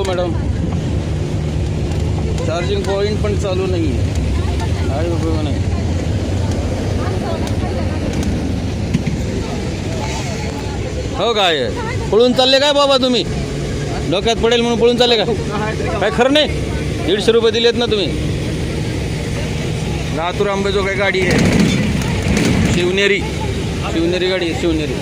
Madam. Charging point पण चालू नाही आहे. काय उपयोग नाही. हो काय पळून चालले काय बाबा तुम्ही? डोक्यात पडेल म्हणून पळून चालले का? काय खरं नाही. 150 रुपये दिलेत ना तुम्ही. लातूर अंबेजोगाई गाडी आहे. शिवनेरी गाडी आहे. शिवनेरी